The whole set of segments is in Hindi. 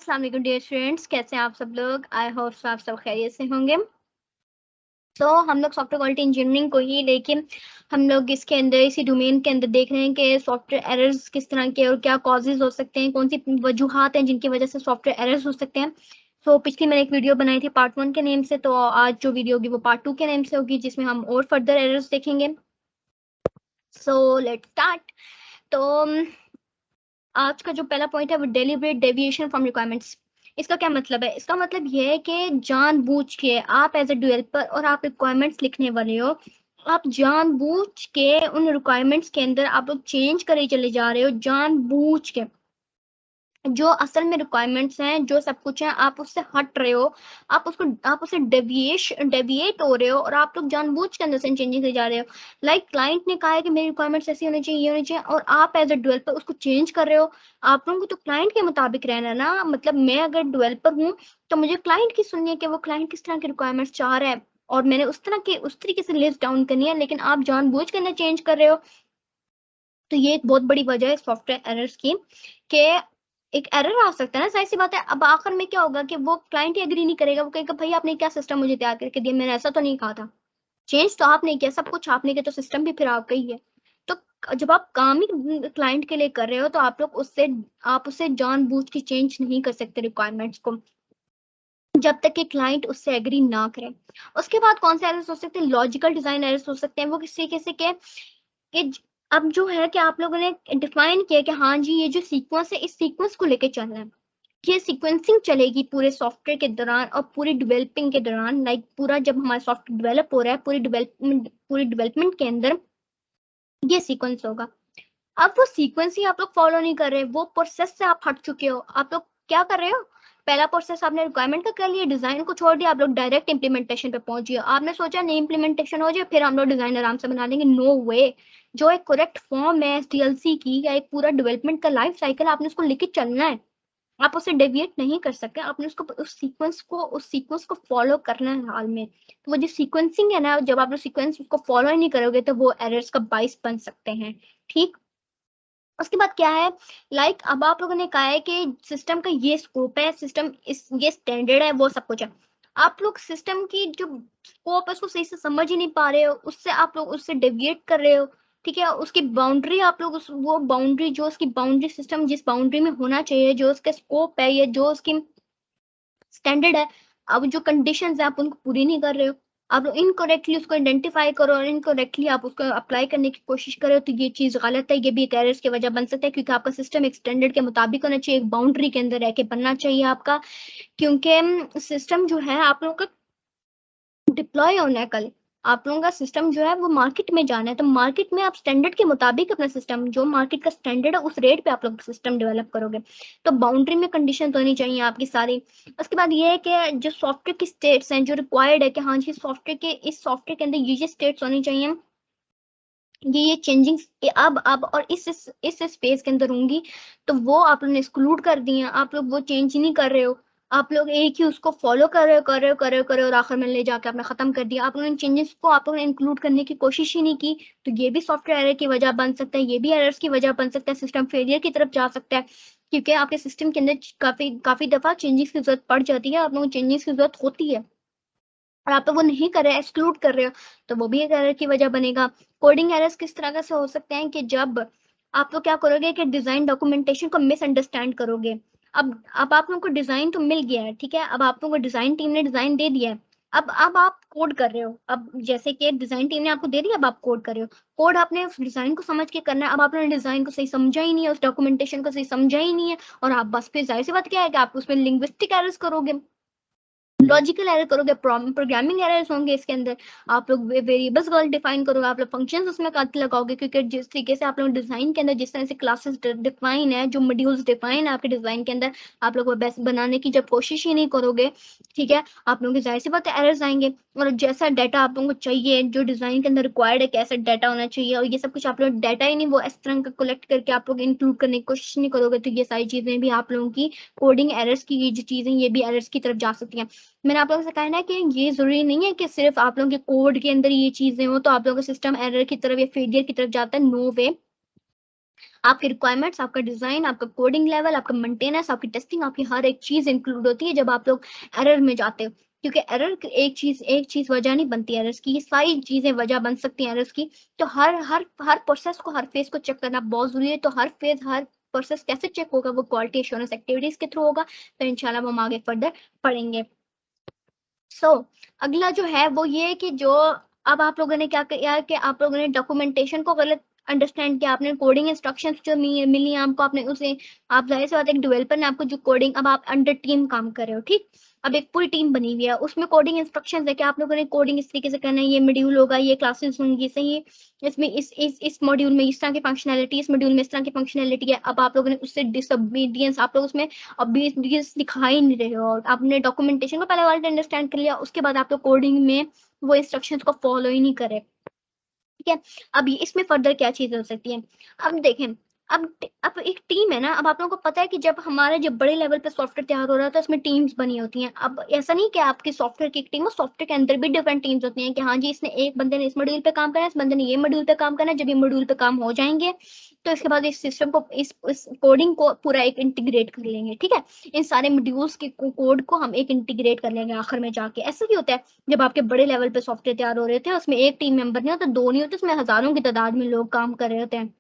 अस्सलाम वालेकुम डियर स्टूडेंट्स, कैसे हैं आप सब लोग। आई होप आप सब खैरियत से होंगे। तो हम लोग सॉफ्टवेयर क्वालिटी इंजीनियरिंग को ही लेकिन हम लोग इसके अंदर इसी डोमेन के अंदर देख रहे हैं कि सॉफ्टवेयर एरर्स किस तरह के और क्या कॉजेज हो सकते हैं, कौन सी वजूहात हैं जिनकी वजह से सॉफ्टवेयर एरर्स हो सकते हैं। तो पिछली मैंने एक वीडियो बनाई थी पार्ट 1 के नेम से, तो आज जो वीडियो होगी वो पार्ट 2 के नेम से होगी, जिसमें हम और फर्दर एरर्स देखेंगे। So let's start. तो आज का जो पहला पॉइंट है वो डेलिब्रेट डेविएशन फ्रॉम रिक्वायरमेंट्स। इसका क्या मतलब है? इसका मतलब यह है कि जानबूझ के आप एज ए डेवलपर और आप रिक्वायरमेंट्स लिखने वाले हो, आप जानबूझ के उन रिक्वायरमेंट्स के अंदर आप लोग चेंज करे चले जा रहे हो, जानबूझ के। जो असल में रिक्वायरमेंट्स हैं, जो सब कुछ है, आप उससे हट रहे हो, आप उससे डेविएट हो रहे हो और आप लोग जानबूझ के अंदर से चेंजिंग कर जा रहे हो। लाइक क्लाइंट ने कहा है कि मेरी रिक्वायरमेंट्स ऐसी होनी चाहिए, ये होनी चाहिए, और आप एज ए डेवलपर उसको चेंज कर रहे हो। आप लोगों को तो क्लाइंट के मुताबिक रहना है ना। मतलब मैं अगर डेवलपर हूँ तो मुझे क्लाइंट की सुननी है कि वो क्लाइंट किस तरह की रिक्वायरमेंट्स चाह रहा है, और मैंने उस तरीके से लिस्ट डाउन करनी है, लेकिन आप जानबूझ के अंदर चेंज कर रहे हो। तो ये एक बहुत बड़ी वजह है सॉफ्टवेयर एरर्स की, कि एक एरर आ सकता है ना, ज़ाहिर सी बात है। अब आखिर में क्या होगा कि वो क्लाइंट ही एग्री नहीं करेगा, वो कहेगा भाई आपने क्या सिस्टम मुझे तैयार करके दिया, मैंने ऐसा तो नहीं कहा था। चेंज तो आपने किया, सब कुछ आपने किया, तो सिस्टम भी फिर आपका ही है। तो जब आप काम ही क्लाइंट के लिए कर रहे हो तो आप उससे जानबूझ के चेंज नहीं कर सकते रिक्वायरमेंट्स को, जब तक कि क्लाइंट उससे एग्री ना करे। उसके बाद कौन से एरर्स हो सकते हैं? लॉजिकल डिजाइन एरर्स हो सकते हैं। वो किस तरीके से कि अब जो है कि आप लोगों ने डिफाइन किया कि हाँ जी, ये जो सीक्वेंस है, इस सीक्वेंस को लेके चलना है। ये सीक्वेंसिंग चलेगी पूरे सॉफ्टवेयर के दौरान और पूरी डेवलपिंग के दौरान। लाइक पूरा जब हमारा सॉफ्टवेयर डेवलप हो रहा है, पूरी डेवलपमेंट के अंदर ये सीक्वेंस होगा। अब वो सीक्वेंस ही आप लोग फॉलो नहीं कर रहे, वो प्रोसेस से आप हट चुके हो। आप लोग क्या कर रहे हो? पहला प्रोसेस आपने रिक्वायरमेंट का कर लिया, डिजाइन को छोड़ दिया, आप लोग डायरेक्ट इंप्लीमेंटेशन पे पहुंच गए। आपने सोचा नहीं इंप्लीमेंटेशन हो जाए फिर हम लोग डिजाइन आराम से बना लेंगे। नो वे। जो एक करेक्ट फॉर्म है एसडीएलसी की, या एक पूरा डेवलपमेंट का लाइफ साइकिल, आपने उसको लेके चलना है। आप उसे डेविएट नहीं कर सकते। आपने उसको उस सीक्वेंस को फॉलो करना है हाल में। तो वो जो सीक्वेंसिंग है ना, जब आप लोग सीक्वेंस को फॉलो ही नहीं करोगे तो वो एरर्स का बाइस बन सकते हैं। ठीक। उसके बाद क्या है? लाइक अब आप लोगों ने कहा है कि सिस्टम का ये स्कोप है, ये स्टैंडर्ड है, वो सब कुछ है। आप लोग सिस्टम की जो स्कोप है उसको सही से समझ ही नहीं पा रहे हो, उससे आप लोग उससे डेविएट कर रहे हो। ठीक है, उसकी बाउंड्री आप लोग वो बाउंड्री, जो उसकी बाउंड्री सिस्टम जिस बाउंड्री में होना चाहिए, जो उसका स्कोप है या जो उसकी स्टैंडर्ड है, अब जो कंडीशंस है आप उनको पूरी नहीं कर रहे हो। आप लोग इनकरेक्टली उसको आइडेंटिफाई करो और इनकरेक्टली आप उसको अप्लाई करने की कोशिश करो, तो ये चीज गलत है। ये भी एक एरर्स की वजह बन सकता है, क्योंकि आपका सिस्टम एक स्टैंडर्ड के मुताबिक होना चाहिए, एक बाउंड्री के अंदर रह के बनना चाहिए आपका। क्योंकि सिस्टम जो है आप लोगों का डिप्लॉय होना है कल, आप लोगों का सिस्टम जो है वो मार्केट में जाना है, तो मार्केट में आप स्टैंडर्ड के मुताबिक अपना सिस्टम, जो मार्केट का स्टैंडर्ड है उस रेट पे आप लोग सिस्टम डेवलप करोगे। तो बाउंड्री में कंडीशन तो होनी चाहिए आपकी सारी। उसके बाद ये है कि जो सॉफ्टवेयर की स्टेट्स हैं, जो रिक्वायर्ड है कि हाँ जी इस सॉफ्टवेयर के अंदर ये स्टेट्स होनी चाहिए, ये चेंजिंग अब और इस स्पेस के अंदर होंगी, तो वो आप लोगों ने एक्सक्लूड कर दी हैं। आप लोग वो चेंज ही नहीं कर रहे हो, आप लोग एक ही उसको फॉलो कर रहे हो और आखिर में ले जाके आपने खत्म कर दिया। आप लोगों ने चेंजेस को आप लोगों ने इंक्लूड करने की कोशिश ही नहीं की। तो ये भी सॉफ्टवेयर एरर की वजह बन सकता है, ये भी एरर्स की वजह बन सकता है, सिस्टम फेलियर की तरफ जा सकता है। क्योंकि आपके सिस्टम के अंदर काफी काफी दफा चेंजेस की जरूरत पड़ जाती है, आप लोगों को चेंजेस की जरूरत होती है और आप तो वो नहीं कर रहे, एक्सक्लूड कर रहे हो, तो वो भी एक एरर की वजह बनेगा। कोडिंग एरर्स किस तरह का से हो सकते हैं कि जब आप लोग क्या करोगे कि डिजाइन डॉक्यूमेंटेशन को मिसअंडरस्टैंड करोगे। अब आप लोगों को डिजाइन तो मिल गया है, ठीक है, अब आप लोगों को डिजाइन टीम ने डिजाइन दे दिया है। अब आप कोड कर रहे हो, अब जैसे कि डिजाइन टीम ने आपको दे दिया, अब आप कोड कर रहे हो। कोड आपने उस डिजाइन को समझ के करना है। अब आपने डिजाइन को सही समझा ही नहीं है, उस डॉक्यूमेंटेशन को सही समझा ही नहीं है, और आप बस फिर जाहिर सी बात क्या है कि आप उसमें लिंग्विस्टिक एरर्स करोगे, लॉजिकल एरर करोगे, प्रोग्रामिंग एरर्स होंगे इसके अंदर। आप लोग वेरिएबल्स गलत डिफाइन करोगे, आप लोग फंक्शंस उसमें गलत लगाओगे, क्योंकि जिस तरीके से आप लोग डिजाइन के अंदर जिस तरह से क्लासेस डिफाइन है, जो मॉड्यूल्स डिफाइन है आपके डिजाइन के अंदर, आप लोग वो बेस्ट बनाने की जब कोशिश ही नहीं करोगे, ठीक है, आप लोगों के जाहिर सी बात है एरर्स आएंगे। और जैसा डाटा आप लोगों को चाहिए, जो डिजाइन के अंदर रिक्वायर्ड है, कैसा डाटा होना चाहिए, और ये सब कुछ आप लोग डाटा ही नहीं वो इस तरह का कलेक्ट करके आप लोग इंक्लूड करने की कोशिश नहीं करोगे, तो ये सारी चीजें भी आप लोगों की कोडिंग एरर्स की, ये जो चीजें ये भी एरर्स की तरफ जा सकती हैं। मैंने आप लोगों से कहा है ना कि ये जरूरी नहीं है कि सिर्फ आप लोगों के कोड के अंदर ये चीजें हो तो आप लोगों का सिस्टम एरर की तरफ या फेलियर की तरफ जाता है। नो वे। आपके रिक्वायरमेंट्स, आपका डिजाइन, आपका कोडिंग लेवल, आपका मेंटेनेंस, आपकी टेस्टिंग, आपकी हर एक चीज इंक्लूड होती है जब आप लोग एरर में जाते हो। क्योंकि एरर एक चीज वजह नहीं बनती एरर्स की, ये सारी चीजें वजह बन सकती हैं एरर्स की। तो हर हर हर प्रोसेस को, हर फेज को चेक करना बहुत जरूरी है। तो हर फेज, हर प्रोसेस कैसे चेक होगा, वो क्वालिटी एश्योरेंस एक्टिविटीज के थ्रू होगा। तो इंशाल्लाह हम आगे फर्दर पढ़ेंगे। अगला जो है वो ये कि जो अब आप लोगों ने क्या किया कि आप लोगों ने डॉक्यूमेंटेशन को गलत अंडरस्टैंड किया। आपने कोडिंग इंस्ट्रक्शंस जो मिली आपको, आपने उसे, आप जाहिर सी बात है एक डेवलपर ने आपको जो कोडिंग, अब आप अंडर टीम काम कर रहे हो, ठीक। अब एक पूरी टीम बनी हुई है, उसमें कोडिंग इंस्ट्रक्शंस है कि आप लोगों ने कोडिंग इस तरीके से करना है, ये मॉड्यूल होगा, ये क्लासेस होंगी, सही। इसमें इस मॉड्यूल में इस तरह की फंक्शनैलिटी, इस मॉड्यूल में इस तरह की फंक्शनैलिटी है। अब आप लोगों ने उससे डिसोबीडियंस, आप लोग उसमें obedience दिखा ही नहीं रहे हो। आपने डॉक्यूमेंटेशन को पहले वाले अंडरस्टैंड कर लिया, उसके बाद आप लोग कोडिंग में वो इंस्ट्रक्शंस को फॉलो ही नहीं करे, ठीक है। अब इसमें फर्दर क्या चीजें हो सकती है, अब देखें। अब एक टीम है ना, अब आप लोगों को पता है कि जब बड़े लेवल पे सॉफ्टवेयर तैयार हो रहा था, उसमें टीम्स बनी होती हैं। अब ऐसा नहीं कि आपकी सॉफ्टवेयर की एक टीम हो, सॉफ्टवेयर के अंदर भी डिफरेंट टीम्स होती हैं कि हाँ जी, इसने एक बंदे ने इस मॉड्यूल पे काम करना है, इस बंदे ने ये मॉड्यूल पे काम करना है। जब ये मॉड्यूल पे काम हो जाएंगे तो इसके बाद इस सिस्टम को, इस कोडिंग को पूरा एक इंटीग्रेट कर लेंगे, ठीक है। इन सारे मॉड्यूल्स के कोड को हम एक इंटीग्रेट कर लेंगे आखिर में जाके। ऐसा भी होता है जब आपके बड़े लेवल पे सॉफ्टवेयर तैयार हो रहे थे, उसमें एक टीम मेंबर नहीं होता, दो नहीं होते, उसमें हजारों की तादाद में लोग काम कर रहे होते हैं।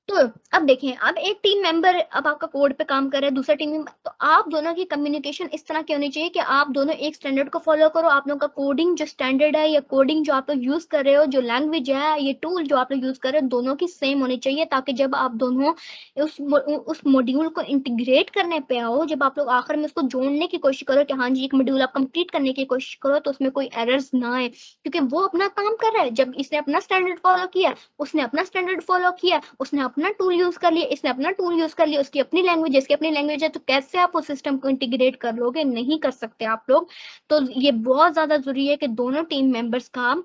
तो अब देखें, अब एक टीम मेंबर अब आपका कोड पे काम कर रहा है, दूसरा टीम मेंबर, तो आप दोनों की कम्युनिकेशन इस तरह की होनी चाहिए कि आप दोनों एक स्टैंडर्ड को फॉलो करो। आप लोगों का कोडिंग जो स्टैंडर्ड है, या कोडिंग जो आप लोग यूज कर रहे हो, जो लैंग्वेज है, ये टूल जो आप लोग यूज कर रहे हो, दोनों की सेम होनी चाहिए, ताकि जब आप दोनों उस मॉड्यूल को इंटीग्रेट करने पे आओ, जब आप लोग आखिर में उसको जोड़ने की कोशिश करो कि हाँ जी एक मॉड्यूल आप कंप्लीट करने की कोशिश करो, तो उसमें कोई एरर्स ना आए। क्योंकि वो अपना काम कर रहा है, जब इसने अपना स्टैंडर्ड फॉलो किया, उसने अपना स्टैंडर्ड फॉलो किया, उसने अपना टूल यूज कर लिया, इसने अपना टूल यूज कर लिया, उसकी अपनी लैंग्वेज, इसकी अपनी लैंग्वेज है, तो कैसे आप उस सिस्टम को इंटीग्रेट कर लोगे? नहीं कर सकते आप लोग। तो ये बहुत ज्यादा जरूरी है कि दोनों टीम मेंबर्स का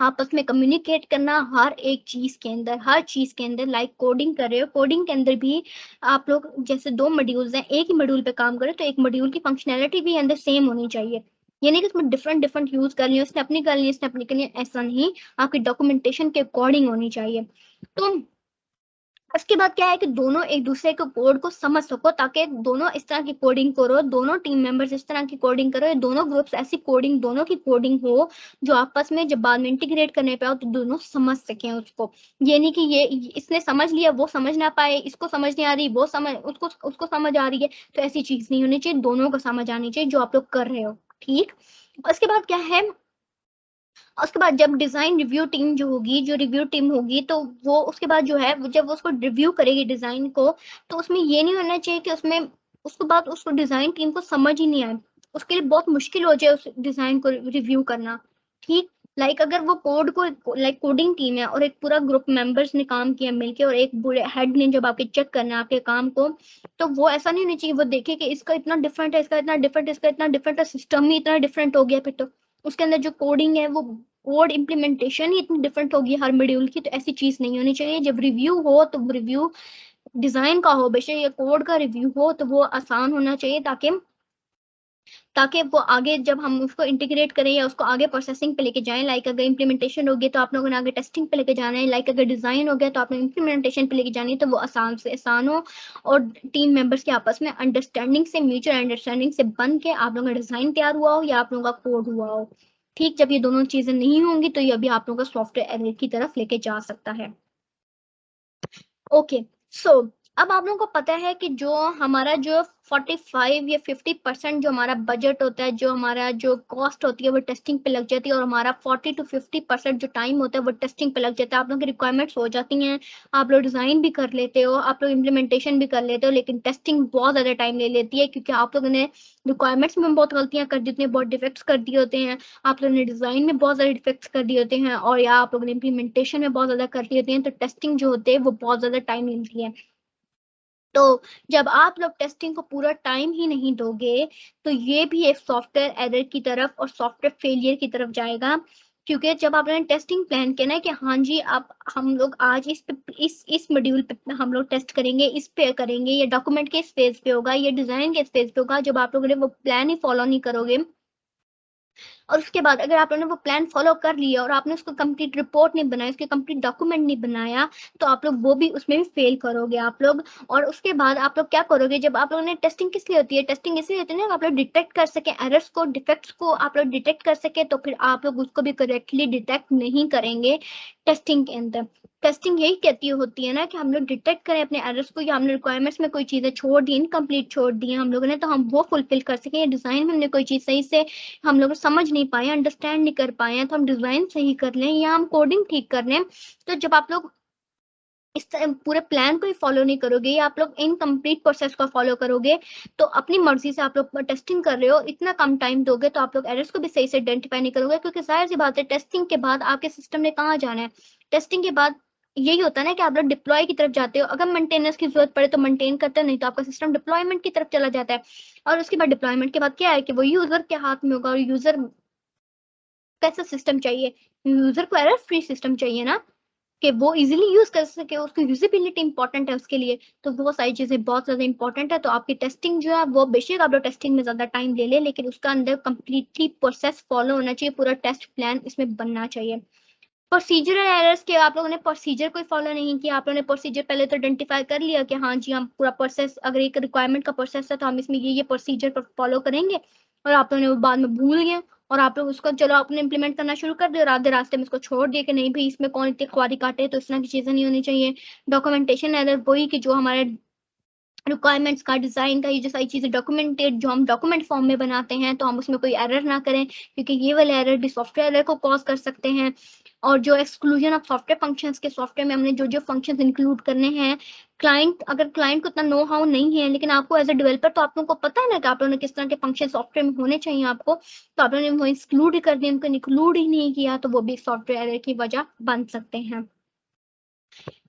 आपस में कम्युनिकेट करना, हर एक चीज के अंदर, हर चीज के अंदर। लाइक कोडिंग कर रहे हो, कोडिंग के अंदर भी आप लोग, जैसे दो मॉड्यूल्स हैं, एक ही मॉड्यूल पे काम करें, तो एक मॉड्यूल की फंक्शनैलिटी भी अंदर सेम होनी चाहिए। ये नहीं कि उसमें डिफरेंट डिफरेंट यूज कर लिया, उसने अपनी कर ली, इसने अपनी कर ली, ऐसा नहीं। आपकी डॉक्यूमेंटेशन के अकॉर्डिंग होनी चाहिए। तो उसके बाद क्या है कि दोनों एक दूसरे के कोड को समझ सको, ताकि दोनों इस तरह की कोडिंग करो, दोनों टीम मेंबर्स इस तरह की कोडिंग करो, दोनों ग्रुप्स ऐसी कोडिंग, दोनों की कोडिंग हो जो आपस में जब बाद में इंटीग्रेट करने पे आओ तो दोनों समझ सकें उसको। ये नहीं कि ये इसने समझ लिया, वो समझ ना पाए, इसको समझ नहीं आ रही, वो समझ, उसको उसको समझ आ रही है। तो ऐसी चीज नहीं होनी चाहिए, दोनों को समझ आनी चाहिए जो आप लोग कर रहे हो, ठीक। उसके बाद क्या है, उसके बाद जब डिजाइन रिव्यू टीम जो होगी, जो रिव्यू टीम होगी, तो वो उसके बाद जो है, जब वो उसको रिव्यू करेगी डिजाइन को, तो उसमें ये नहीं होना चाहिए कि उसमें उसके बाद उसको डिजाइन टीम को समझ ही नहीं आए, उसके लिए बहुत मुश्किल हो जाए उस डिजाइन को रिव्यू करना, ठीक। लाइक अगर वो कोड को, लाइक कोडिंग टीम है और एक पूरा ग्रुप मेंबर्स ने काम किया मिलके, और एक बुरे हेड ने जब आपके चेक करना है आपके काम को, तो वो ऐसा नहीं होना चाहिए वो देखे कि इसका इतना डिफरेंट है, इसका इतना डिफरेंट, इसका इतना डिफरेंट है, सिस्टम ही इतना डिफरेंट हो गया, फिर तो उसके अंदर जो कोडिंग है वो कोड इम्प्लीमेंटेशन ही इतनी डिफरेंट होगी हर मॉड्यूल की। तो ऐसी चीज नहीं होनी चाहिए। जब रिव्यू हो तो रिव्यू डिजाइन का हो बेशक, या कोड का रिव्यू हो, तो वो आसान होना चाहिए, ताकि ताकि वो आगे जब हम उसको इंटीग्रेट करें या उसको आगे प्रोसेसिंग पे लेके जाएं। लाइक अगर इम्प्लीमेंटेशन होगी तो आप लोगों ने आगे टेस्टिंग पे लेके जाना है, लाइक अगर डिजाइन हो गया तो आपने इम्प्लीमेंटेशन पे लेके जानी है, तो वो आसान से आसान हो, और टीम मेंबर्स के आपस में अंडरस्टैंडिंग से, म्यूचुअल अंडरस्टैंडिंग से बन के आप लोगों का डिजाइन तैयार हुआ हो या आप लोगों का कोड हुआ हो, ठीक। जब ये दोनों चीजें नहीं होंगी तो ये अभी आप लोगों का सॉफ्टवेयर एरर की तरफ लेके जा सकता है। ओके, सो अब आप लोगों को पता है कि जो हमारा जो 45 या 50% जो हमारा बजट होता है, जो हमारा जो कॉस्ट होती है, वो टेस्टिंग पे लग जाती है, और हमारा 40 to 50% जो टाइम होता है वो टेस्टिंग पे लग जाता है। आप लोगों की रिक्वायरमेंट्स हो जाती हैं, आप लोग डिजाइन भी कर लेते हो, आप लोग इम्प्लीमेंटेशन भी कर लेते हो, लेकिन टेस्टिंग बहुत ज्यादा टाइम ले लेती है, क्योंकि आप लोगों ने रिक्वायरमेंट्स में बहुत गलतियां कर दी होती हैं, बहुत डिफेक्ट्स कर दिए होते हैं, आप लोगों ने डिजाइन में बहुत ज्यादा डिफेक्ट्स कर दिए होते हैं, और या आप लोगों ने इम्प्लीमेंटेशन में बहुत ज्यादा कर दिए होते हैं। तो टेस्टिंग जो होते हैं वो बहुत ज्यादा टाइम लेती है। तो जब आप लोग टेस्टिंग को पूरा टाइम ही नहीं दोगे, तो ये भी एक सॉफ्टवेयर एरर की तरफ और सॉफ्टवेयर फेलियर की तरफ जाएगा। क्योंकि जब आपने टेस्टिंग प्लान किया ना कि हाँ जी अब हम लोग आज इस मॉड्यूल पे हम लोग टेस्ट करेंगे, इस पे करेंगे, ये डॉक्यूमेंट के इस पेज पे होगा, ये डिजाइन के इस पेज पे होगा, जब आप लोगों ने वो प्लान ही फॉलो नहीं करोगे, और उसके बाद अगर आप लोगों ने वो प्लान फॉलो कर लिया और आपने उसको कंप्लीट रिपोर्ट नहीं बनाया, उसके कंप्लीट डॉक्यूमेंट नहीं बनाया, तो आप लोग वो भी उसमें भी फेल करोगे आप लोग। और उसके बाद आप लोग क्या करोगे, जब आप लोगों ने टेस्टिंग किस लिए होती है, टेस्टिंग इसलिए होती है ना आप लोग डिटेक्ट कर सके एरर्स को, डिफेक्ट्स को आप लोग डिटेक्ट कर सके, तो फिर आप लोग उसको भी करेक्टली डिटेक्ट नहीं करेंगे टेस्टिंग के अंदर। टेस्टिंग यही कहती होती है ना कि हम लोग डिटेक्ट करें अपने एरर्स को, या हमने रिक्वायरमेंट्स में कोई चीजें छोड़ दी, इनकम्प्लीट छोड़ दी हैं हम लोगों ने, तो हम वो फुलफिल कर सकें। या डिजाइन में हमने कोई चीज सही से हम लोग समझ नहीं पाए, अंडरस्टैंड नहीं कर पाए हैं, तो हम डिजाइन सही कर लें या हम कोडिंग ठीक कर लें। तो जब आप लोग इस पूरे प्लान को ही फॉलो नहीं करोगे या आप लोग इनकम्प्लीट प्रोसेस को फॉलो करोगे, तो अपनी मर्जी से आप लोग टेस्टिंग कर रहे हो, इतना कम टाइम दोगे तो आप लोग एरर्स को भी सही से आइडेंटिफाई नहीं करोगे। क्योंकि जाहिर सी बात है, टेस्टिंग के बाद आपके सिस्टम ने कहाँ जाना है, टेस्टिंग के बाद यही होता है ना कि आप लोग डिप्लॉय की तरफ जाते हो। अगर मेंटेनेंस की जरूरत पड़े तो मेंटेन करते हो, नहीं तो आपका सिस्टम डिप्लॉयमेंट की तरफ चला जाता है। और उसके बाद डिप्लॉयमेंट के बाद क्या है कि वो यूजर के हाथ में होगा, और यूजर कैसा सिस्टम चाहिए, यूजर को एरर फ्री सिस्टम चाहिए ना, कि वो इजीली यूज कर सके, उसकी यूजेबिलिटी इंपॉर्टेंट है उसके लिए। तो वो सारी चीजें बहुत ज्यादा इंपॉर्टेंट है। तो आपकी टेस्टिंग जो है वो बेशक आप लोग टेस्टिंग में ज्यादा टाइम ले ले, लेकिन उसका अंदर कंप्लीटली प्रोसेस फॉलो होना चाहिए, पूरा टेस्ट प्लान इसमें बनना चाहिए। प्रोसीजरल एरर्स के आप लोगों ने प्रोसीजर कोई फॉलो नहीं किया, आप लोगों ने प्रोसीजर पहले तो आइडेंटिफाई कर लिया कि हाँ जी हम पूरा प्रोसेस, अगर एक रिक्वायरमेंट का प्रोसेस है तो हम इसमें ये प्रोसीजर फॉलो करेंगे, और आप लोगों ने वो बाद में भूल गए, और आप लोग उसको चलो आपने इंप्लीमेंट करना शुरू कर दिया और आधे रास्ते में इसको छोड़ दिया कि नहीं भाई इसमें कौन इतनी ख्वारी काटे, तो इस तरह की चीजें नहीं होनी चाहिए। डॉक्यूमेंटेशन एरर वही कि जो हमारे रिक्वायरमेंट्स का, डिजाइन का, ये जो सारी चीजें डॉक्यूमेंटेड जो हम डॉक्यूमेंट फॉर्म में बनाते हैं, तो हम उसमें कोई एरर ना करें, क्योंकि ये वाले एरर भी सॉफ्टवेयर एरर को कॉज कर सकते हैं। और जो एक्सक्लूजन ऑफ सॉफ्टवेयर फंक्शंस के सॉफ्टवेयर में हमने जो जो फंक्शंस इंक्लूड करने हैं, क्लाइंट अगर क्लाइंट को इतना नो हाउ नहीं है, लेकिन आपको एज अ डेवलपर तो आप लोगों को पता है ना कि आप लोगों ने किस तरह के फंक्शन सॉफ्टवेयर में होने चाहिए आपको, तो आप लोगों ने वो इंक्लूड ही कर दिया, उनको इंक्लूड ही नहीं किया, तो वो भी सॉफ्टवेयर एरर की वजह बन सकते हैं।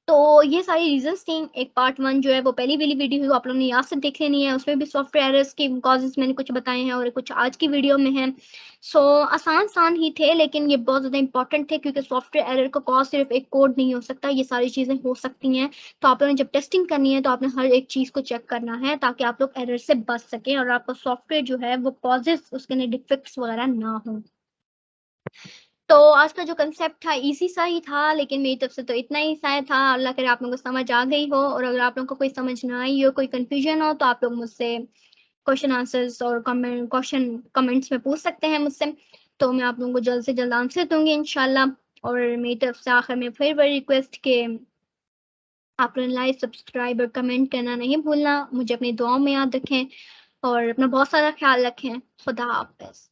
तो ये सारी रीजंस थी। एक पार्ट 1 जो है वो पहली वाली वीडियो है, वो आप लोगों ने यहाँ से देख लेनी है, उसमें भी सॉफ्टवेयर एरर्स के कॉजेज मैंने कुछ बताए हैं, और कुछ आज की वीडियो में है। सो आसान आसान ही थे, लेकिन ये बहुत ज़्यादा इंपॉर्टेंट थे, क्योंकि सॉफ्टवेयर एरर का कॉज सिर्फ एक कोड नहीं हो सकता, ये सारी चीज़ें हो सकती हैं। तो आप लोगों ने जब टेस्टिंग करनी है तो आपने हर एक चीज़ को चेक करना है, ताकि आप लोग एरर से बच सकें और आपका सॉफ्टवेयर जो है वो कॉजेज उसके अंदर डिफेक्ट्स वगैरह ना हो। तो आज का जो कंसेप्ट था इजी सा ही था, लेकिन मेरी तरफ से तो इतना ही शायद था। अल्लाह करे आप लोगों को समझ आ गई हो, और अगर आप लोगों को कोई समझ ना आई हो, कोई कंफ्यूजन हो, तो आप लोग मुझसे क्वेश्चन आंसर्स और कमेंट्स में पूछ सकते हैं मुझसे। तो मैं आप लोगों को जल्द से जल्द आंसर दूंगी इंशाल्लाह। और मेरी तरफ से आखिर में फिर वही रिक्वेस्ट के आप लोग लाइक, सब्सक्राइब और कमेंट करना नहीं भूलना। मुझे अपनी दुआओं में याद रखें और अपना बहुत सारा ख्याल रखें। खुदा हाफिज।